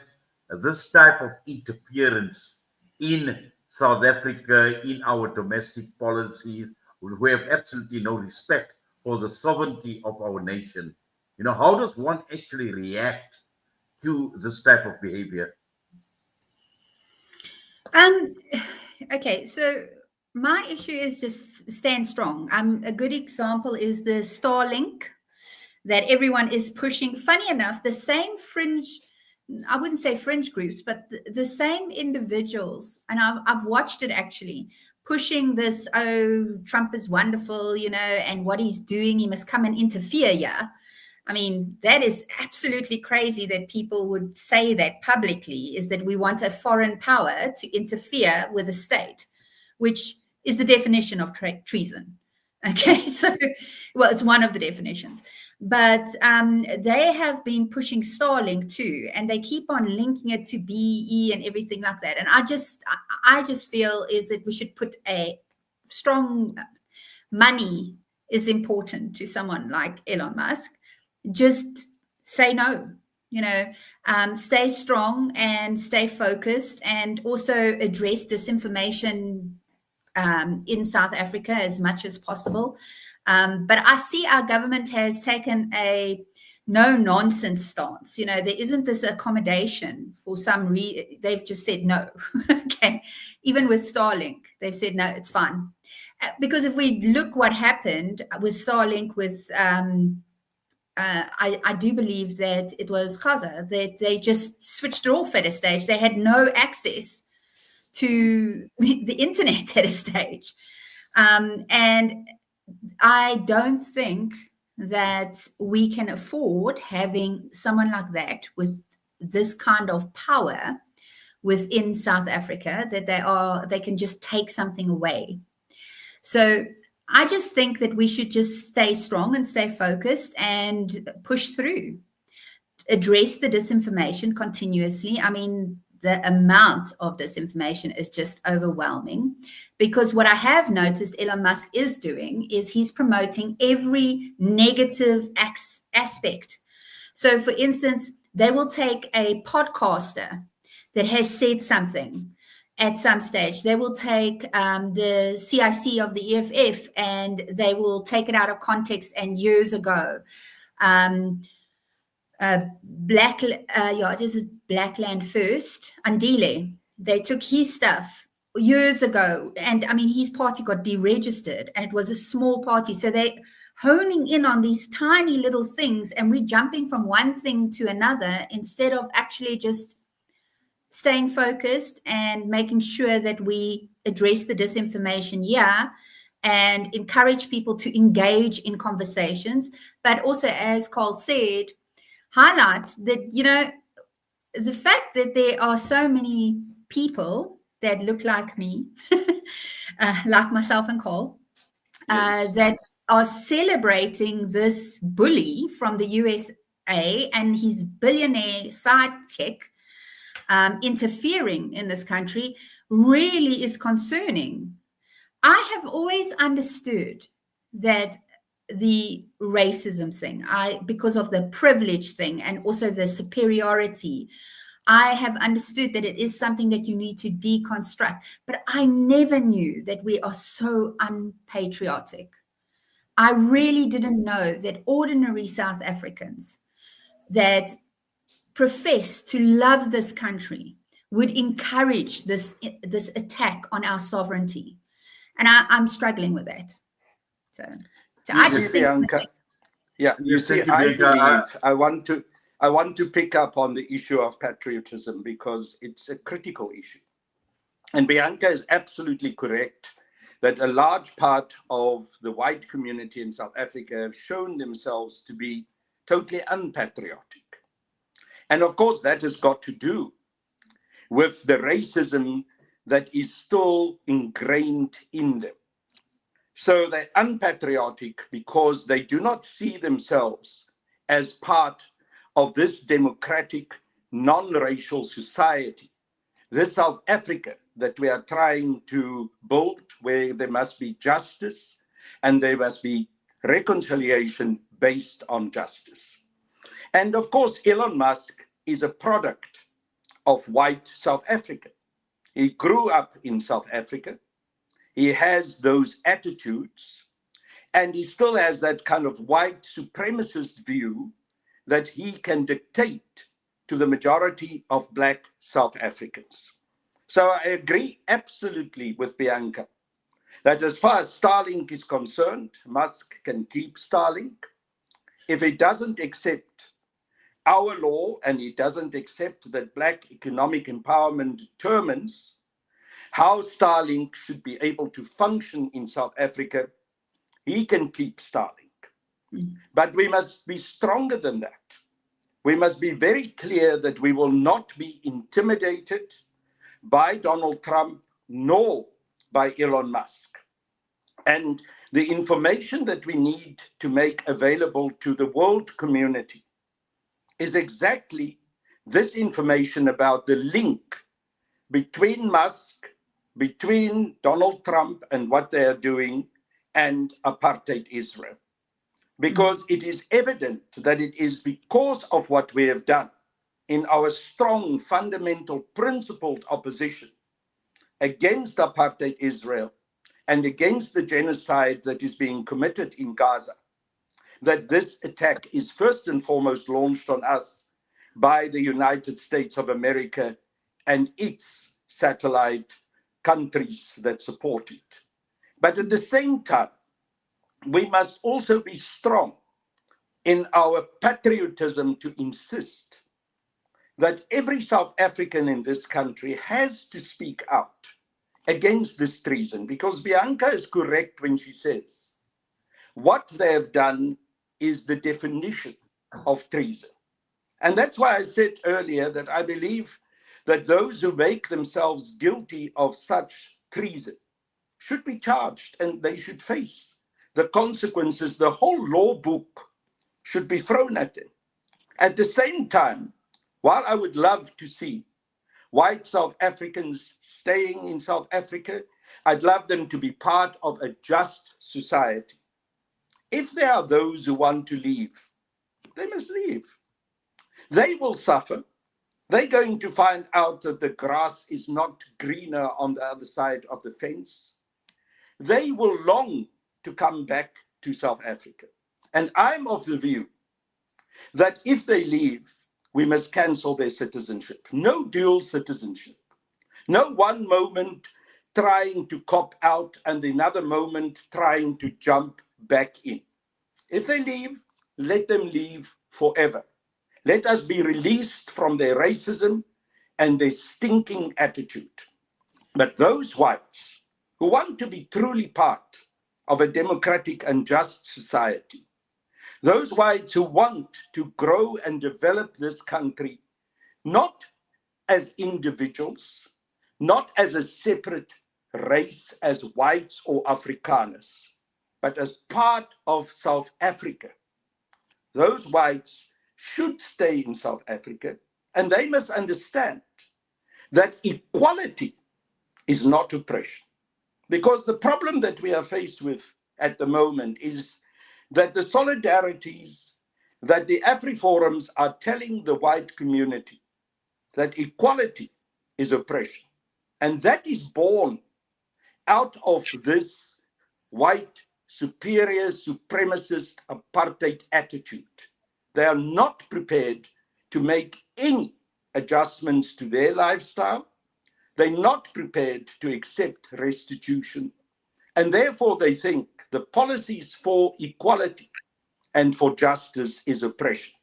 this type of interference in South Africa, in our domestic policies, we have absolutely no respect for the sovereignty of our nation. How does one actually react to this type of behavior? Okay, so my issue is just stand strong. A good example is the Starlink that everyone is pushing. Funny enough, the same fringe, I wouldn't say fringe groups, but the same individuals, and I've watched it actually, pushing this, oh, Trump is wonderful, and what he's doing, he must come and interfere here. I mean, that is absolutely crazy that people would say that publicly, is that we want a foreign power to interfere with the state, which is the definition of treason. Okay, so, well, it's one of the definitions. But they have been pushing Starlink too, and they keep on linking it to BE and everything like that. And I just feel is that we should put a strong money is important to someone like Elon Musk. Just say no, stay strong and stay focused, and also address disinformation in South Africa as much as possible. But I see our government has taken a no-nonsense stance. There isn't this accommodation for some they've just said no. Okay, even with Starlink, they've said no, it's fine. Because if we look what happened with Starlink, with I do believe that it was Gaza, that they just switched it off at a stage. They had no access to the internet at a stage. And I don't think that we can afford having someone like that with this kind of power within South Africa, that they can just take something away. So I just think that we should just stay strong and stay focused and push through, address the disinformation continuously. I mean, the amount of disinformation is just overwhelming, because what I have noticed Elon Musk is doing is he's promoting every negative aspect. So, for instance, they will take a podcaster that has said something at some stage. They will take the CIC of the EFF and they will take it out of context. And years ago, this is Blackland First, Andile, they took his stuff years ago. And I mean, his party got deregistered and it was a small party. So they honing in on these tiny little things, and we're jumping from one thing to another instead of actually just staying focused and making sure that we address the disinformation and encourage people to engage in conversations. But also, as Carl said, highlight that, the fact that there are so many people that look like me, like myself and Carl, that are celebrating this bully from the USA and his billionaire sidekick interfering in this country really is concerning. I have always understood that the racism thing, because of the privilege thing and also the superiority, I have understood that it is something that you need to deconstruct. But I never knew that we are so unpatriotic. I really didn't know that ordinary South Africans that profess to love this country would encourage this attack on our sovereignty. And I'm struggling with that. So I just think, Bianca, I want to pick up on the issue of patriotism, because it's a critical issue. And Bianca is absolutely correct that a large part of the white community in South Africa have shown themselves to be totally unpatriotic. And of course, that has got to do with the racism that is still ingrained in them. So they're unpatriotic because they do not see themselves as part of this democratic, non-racial society, this South Africa that we are trying to build, where there must be justice and there must be reconciliation based on justice. And of course, Elon Musk is a product of white South Africa. He grew up in South Africa. He has those attitudes, and he still has that kind of white supremacist view that he can dictate to the majority of Black South Africans. So I agree absolutely with Bianca that as far as Starlink is concerned, Musk can keep Starlink. If he doesn't accept our law and he doesn't accept that Black economic empowerment determines how Starlink should be able to function in South Africa, he can keep Starlink. But we must be stronger than that. We must be very clear that we will not be intimidated by Donald Trump nor by Elon Musk. And the information that we need to make available to the world community is exactly this information about the link between Musk, between Donald Trump and what they are doing, and apartheid Israel. Because it is evident that it is because of what we have done in our strong, fundamental, principled opposition against apartheid Israel and against the genocide that is being committed in Gaza, that this attack is first and foremost launched on us by the United States of America and its satellite countries that support it. But at the same time, we must also be strong in our patriotism to insist that every South African in this country has to speak out against this treason, because Bianca is correct when she says what they have done is the definition of treason. And that's why I said earlier that I believe that those who make themselves guilty of such treason should be charged and they should face the consequences. The whole law book should be thrown at them. At the same time, while I would love to see white South Africans staying in South Africa, I'd love them to be part of a just society. If there are those who want to leave, they must leave. They will suffer. They're going to find out that the grass is not greener on the other side of the fence. They will long to come back to South Africa. And I'm of the view that if they leave, we must cancel their citizenship. No dual citizenship. No one moment trying to cop out and another moment trying to jump back in. If they leave, let them leave forever. Let us be released from their racism and their stinking attitude. But those whites who want to be truly part of a democratic and just society, those whites who want to grow and develop this country, not as individuals, not as a separate race as whites or Afrikaners, but as part of South Africa. Those whites should stay in South Africa, and they must understand that equality is not oppression. Because the problem that we are faced with at the moment is that the solidarities, that the AfriForums are telling the white community that equality is oppression. And that is born out of this white superior, supremacist, apartheid attitude. They are not prepared to make any adjustments to their lifestyle. They're not prepared to accept restitution. And therefore they think the policies for equality and for justice is oppression.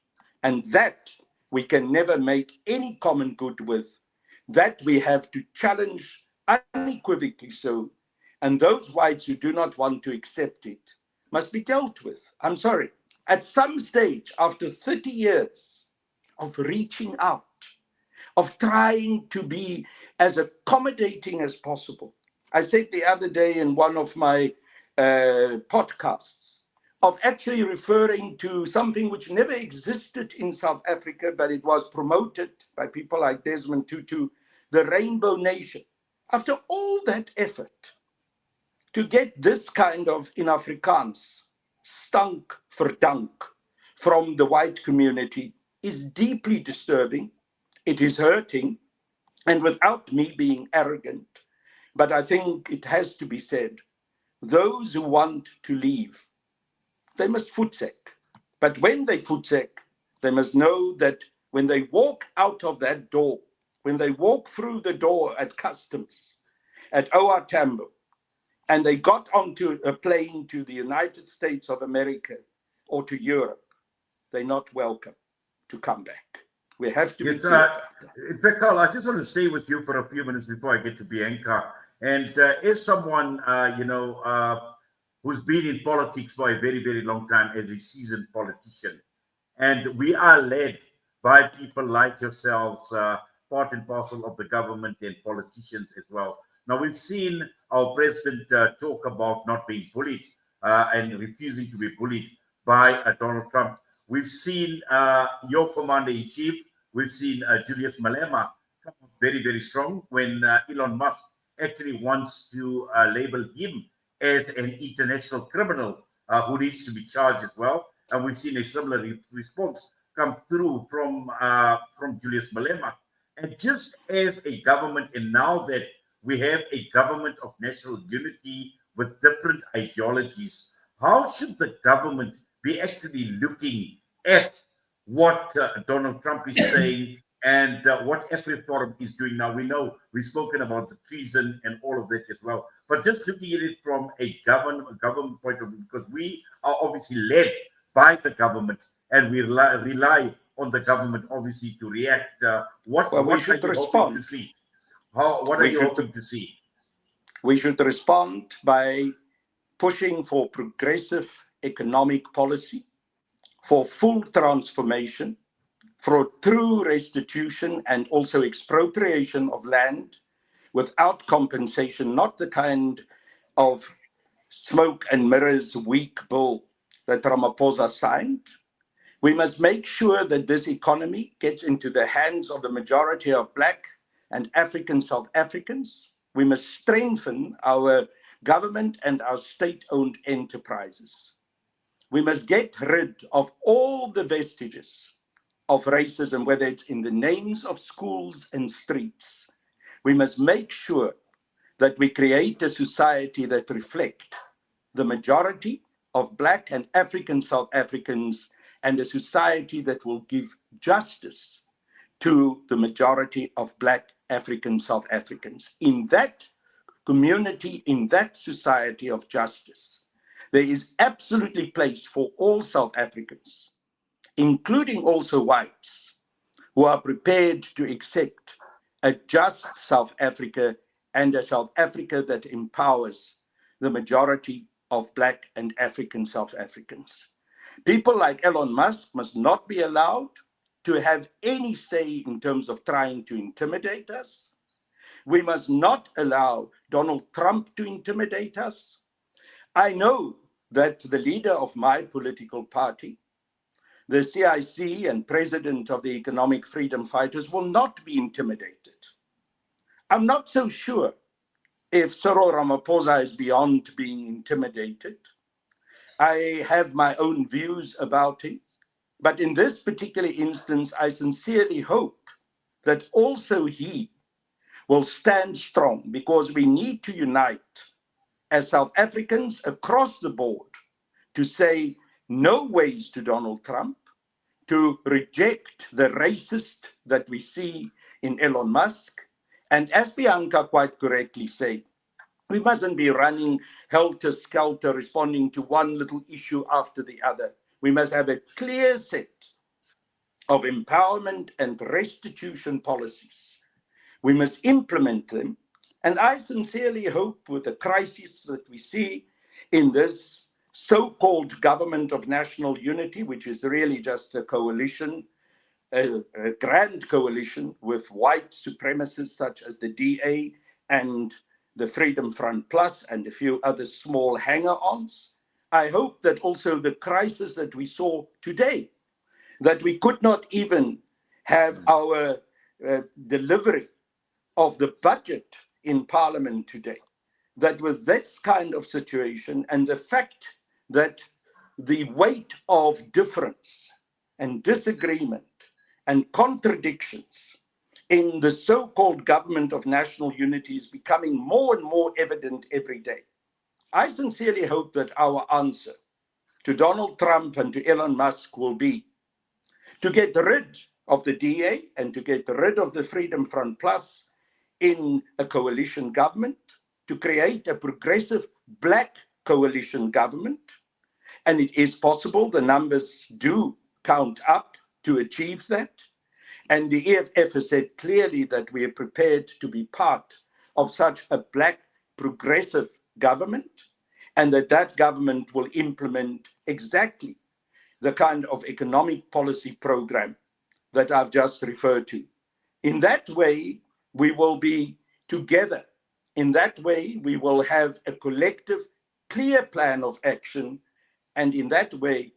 And that we can never make any common good with. That we have to challenge unequivocally so. And those whites who do not want to accept it must be dealt with. I'm sorry. At some stage, after 30 years of reaching out, of trying to be as accommodating as possible, I said the other day in one of my podcasts, of actually referring to something which never existed in South Africa, but it was promoted by people like Desmond Tutu, the Rainbow Nation. After all that effort, to get this kind of, in Afrikaans, stank verdank from the white community is deeply disturbing. It is hurting, and without me being arrogant, but I think it has to be said, those who want to leave, they must footsack. But when they footsack, they must know that when they walk out of that door, when they walk through the door at customs, at OR Tambo, and they got onto a plane to the United States of America or to Europe, they're not welcome to come back. We have to be clear. In fact, Carl, I just want to stay with you for a few minutes before I get to Bianca. And if someone, who's been in politics for a very, very long time as a seasoned politician. And we are led by people like yourselves, part and parcel of the government and politicians as well. Now, we've seen our president talk about not being bullied and refusing to be bullied by Donald Trump. We've seen your commander-in-chief, we've seen Julius Malema come up very, very strong when Elon Musk actually wants to label him as an international criminal who needs to be charged as well. And we've seen a similar response come through from Julius Malema. And just as a government, and now that we have a government of national unity with different ideologies, how should the government be actually looking at what Donald Trump is saying and what AfriForum is doing now? We know we've spoken about the treason and all of that as well, but just looking at it from a government point of view, because we are obviously led by the government and we rely on the government obviously to react. What are you hoping to see? What are you hoping to see? We should respond by pushing for progressive economic policy, for full transformation, for true restitution and also expropriation of land without compensation, not the kind of smoke and mirrors weak bill that Ramaphosa signed. We must make sure that this economy gets into the hands of the majority of Black and African South Africans. We must strengthen our government and our state-owned enterprises. We must get rid of all the vestiges of racism, whether it's in the names of schools and streets. We must make sure that we create a society that reflects the majority of Black and African South Africans, and a society that will give justice to the majority of Black African South Africans. In that community, in that society of justice, there is absolutely place for all South Africans, including also whites, who are prepared to accept a just South Africa and a South Africa that empowers the majority of Black and African South Africans. People like Elon Musk must not be allowed to have any say in terms of trying to intimidate us. We must not allow Donald Trump to intimidate us. I know that the leader of my political party, the CIC and president of the Economic Freedom Fighters, will not be intimidated. I'm not so sure if Cyril Ramaphosa is beyond being intimidated. I have my own views about him, but in this particular instance, I sincerely hope that also he will stand strong, because we need to unite as South Africans across the board to say no ways to Donald Trump, to reject the racist that we see in Elon Musk. And as Bianca quite correctly said, we mustn't be running helter-skelter, responding to one little issue after the other. We must have a clear set of empowerment and restitution policies. We must implement them. And I sincerely hope, with the crisis that we see in this so-called government of national unity, which is really just a coalition, a grand coalition with white supremacists such as the DA and the Freedom Front Plus and a few other small hanger-ons. I hope that also the crisis that we saw today, that we could not even have our delivery of the budget in Parliament today, that with this kind of situation and the fact that the weight of difference and disagreement and contradictions in the so-called government of national unity is becoming more and more evident every day. I sincerely hope that our answer to Donald Trump and to Elon Musk will be to get rid of the DA and to get rid of the Freedom Front Plus in a coalition government, to create a progressive Black coalition government. And it is possible, the numbers do count up to achieve that. And the EFF has said clearly that we are prepared to be part of such a Black progressive government. and that government will implement exactly the kind of economic policy program that I've just referred to. In that way, we will be together. In that way, we will have a collective, clear plan of action. And in that way,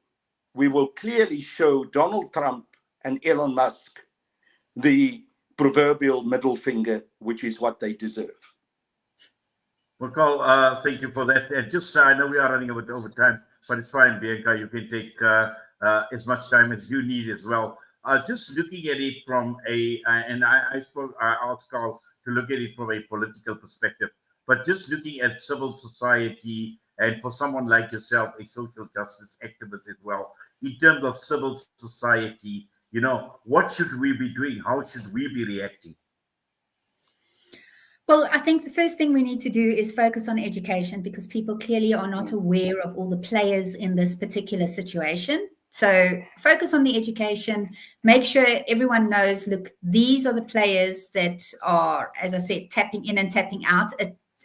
we will clearly show Donald Trump and Elon Musk the proverbial middle finger, which is what they deserve. Well, Carl, thank you for that. And just, I know we are running over time, but it's fine, Bianca. You can take as much time as you need as well. Just looking at it from and I asked Carl to look at it from a political perspective, but just looking at civil society, and for someone like yourself, a social justice activist as well, in terms of civil society, what should we be doing? How should we be reacting? Well, I think the first thing we need to do is focus on education, because people clearly are not aware of all the players in this particular situation. So focus on the education, make sure everyone knows, look, these are the players that are, as I said, tapping in and tapping out,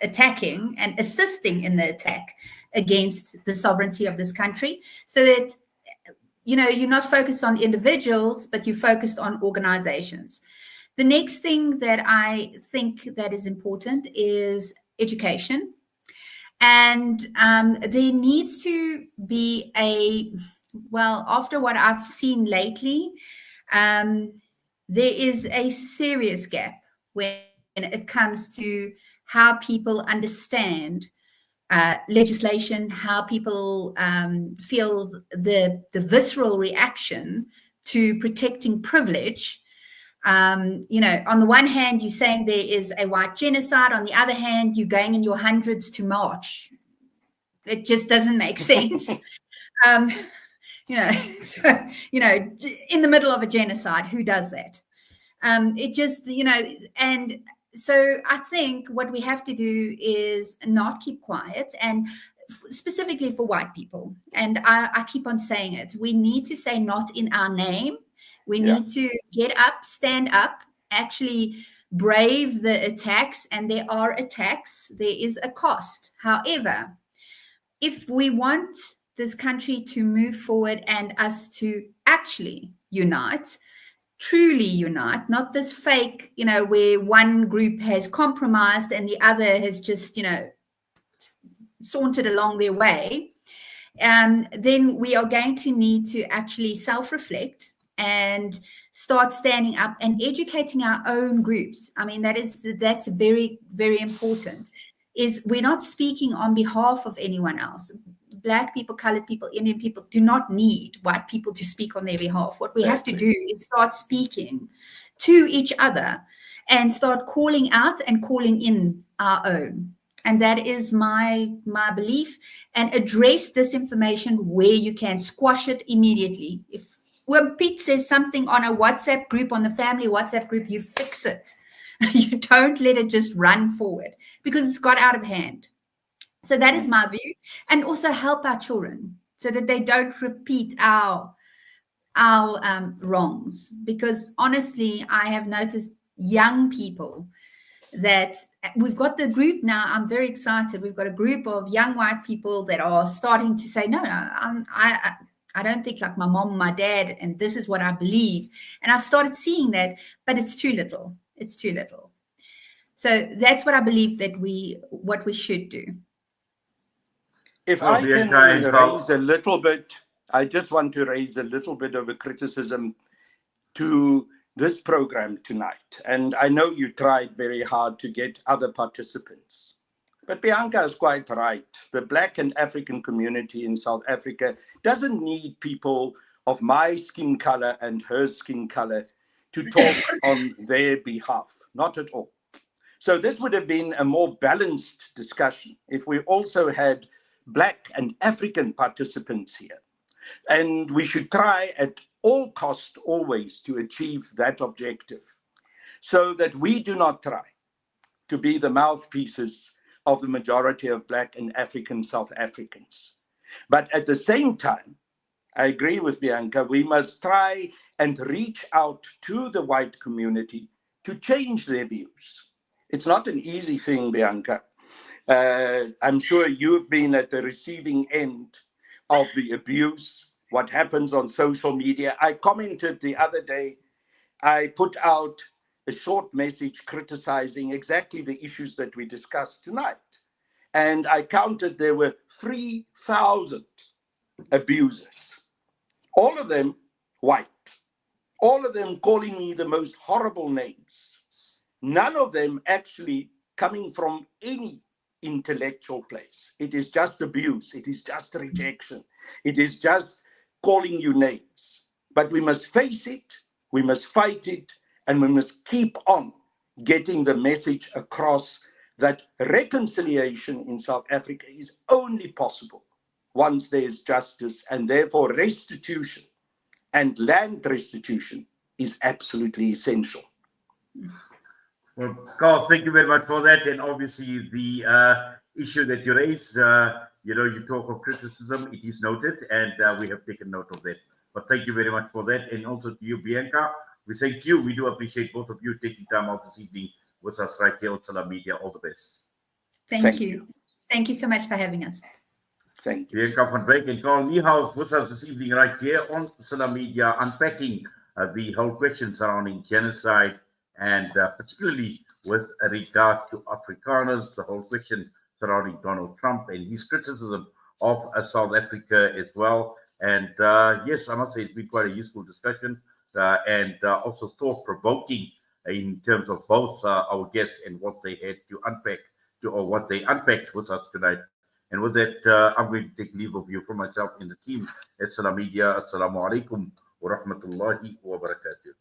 attacking and assisting in the attack against the sovereignty of this country, so that, you're not focused on individuals, but you're focused on organizations. The next thing that I think that is important is education. And there needs to be after what I've seen lately, there is a serious gap when it comes to how people understand legislation, how people feel the visceral reaction to protecting privilege. On the one hand, you're saying there is a white genocide. On the other hand, you're going in your hundreds to march. It just doesn't make sense. In the middle of a genocide, who does that? And so I think what we have to do is not keep quiet, and specifically for white people. And I keep on saying it. We need to say not in our name. We need to get up, stand up, actually brave the attacks. And there are attacks. There is a cost. However, if we want this country to move forward and us to actually unite, truly unite, not this fake, where one group has compromised and the other has just, sauntered along their way, then we are going to need to actually self-reflect and start standing up and educating our own groups. I mean, that's very, very important. Is we're not speaking on behalf of anyone else. Black people, colored people, Indian people do not need white people to speak on their behalf. What we have to do is start speaking to each other and start calling out and calling in our own. And that is my belief. And address disinformation where you can. Squash it immediately. When Pete says something on a WhatsApp group, on the family WhatsApp group, you fix it. You don't let it just run forward, because it's got out of hand. So that is my view. And also help our children so that they don't repeat our wrongs. Because honestly, I have noticed young people that we've got the group now. I'm very excited. We've got a group of young white people that are starting to say, no, I don't think like my mom, my dad, and this is what I believe. And I've started seeing that, but it's too little. It's too little. So that's what I believe what we should do. If I can raise a little bit, I just want to raise a little bit of a criticism to this program tonight. And I know you tried very hard to get other participants. But Bianca is quite right. The Black and African community in South Africa doesn't need people of my skin color and her skin color to talk on their behalf. Not at all. So this would have been a more balanced discussion if we also had Black and African participants here. And we should try at all costs always to achieve that objective, so that we do not try to be the mouthpieces of the majority of Black and African South Africans. But at the same time, I agree with Bianca, we must try and reach out to the white community to change their views. It's not an easy thing, Bianca. I'm sure you've been at the receiving end of the abuse, what happens on social media. I commented the other day, I put out a short message criticizing exactly the issues that we discussed tonight. And I counted there were 3,000 abusers, all of them white, all of them calling me the most horrible names, none of them actually coming from any intellectual place. It is just abuse, it is just rejection, it is just calling you names. But we must face it, we must fight it, and we must keep on getting the message across that reconciliation in South Africa is only possible once there is justice, and therefore restitution and land restitution is absolutely essential. Well, Carl, thank you very much for that. And obviously, the issue that you raised, you talk of criticism, it is noted, and we have taken note of that. But thank you very much for that. And also to you, Bianca, we thank you. We do appreciate both of you taking time out this evening with us right here on Salam Media. All the best. Thank you. Thank you so much for having us. Thank you. Banca Van Wyk and Carl Niehaus with us this evening right here on Salam Media, unpacking the whole question surrounding genocide, and particularly with regard to Afrikaners, the whole question surrounding Donald Trump and his criticism of South Africa as well. And yes, I must say it's been quite a useful discussion and also thought-provoking in terms of both our guests and what they had to unpack, or what they unpacked with us tonight. And with that, I'm going to take leave of you from myself and the team at Salam Media. Assalamu alaikum wa rahmatullahi wa barakatuh.